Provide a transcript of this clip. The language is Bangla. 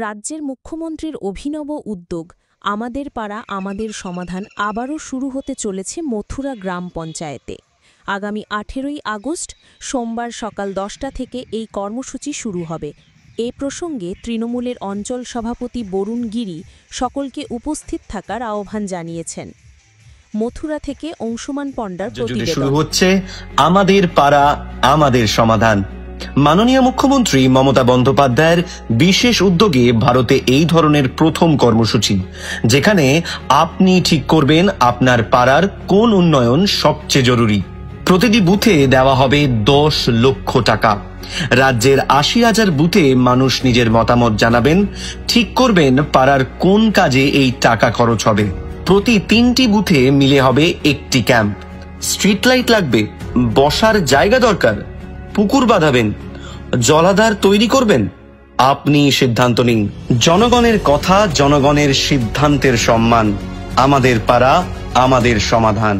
রাজ্যের মুখ্যমন্ত্রীর অভিনব উদ্যোগ আমাদের পাড়া আমাদের সমাধান আবারও শুরু হতে চলেছে মথুরা গ্রাম পঞ্চায়েতে। আগামী 18ই আগস্ট সোমবার সকাল 10টা থেকে এই কর্মসূচি শুরু হবে। এ প্রসঙ্গে তৃণমূলের অঞ্চল সভাপতি বরুণ গিরি সকলকে উপস্থিত থাকার আহ্বান জানিয়েছেন। মথুরা থেকে অংশুমান পণ্ডার প্রতিবেদন। শুরু হচ্ছে আমাদের পাড়া আমাদের সমাধান। মাননীয় মুখ্যমন্ত্রী মমতা বন্দ্যোপাধ্যায়ের বিশেষ উদ্যোগে ভারতে এই ধরনের প্রথম কর্মসূচি, যেখানে আপনি ঠিক করবেন আপনার পাড়ার কোন উন্নয়ন সবচেয়ে জরুরি। প্রতিটি বুথে দেওয়া হবে 10 লক্ষ টাকা। রাজ্যের 80,000 বুথে মানুষ নিজের মতামত জানাবেন, ঠিক করবেন পাড়ার কোন কাজে এই টাকা খরচ হবে। প্রতি 3টি বুথে মিলে হবে একটি ক্যাম্প। স্ট্রিট লাইট লাগবে, বসার জায়গা দরকার, পুকুর বাঁধাবেন, জলাধার তৈরি করবেন, আপনি সিদ্ধান্ত নিন। জনগণের কথা, জনগণের সিদ্ধান্তের সম্মান। আমাদের পাড়া আমাদের সমাধান।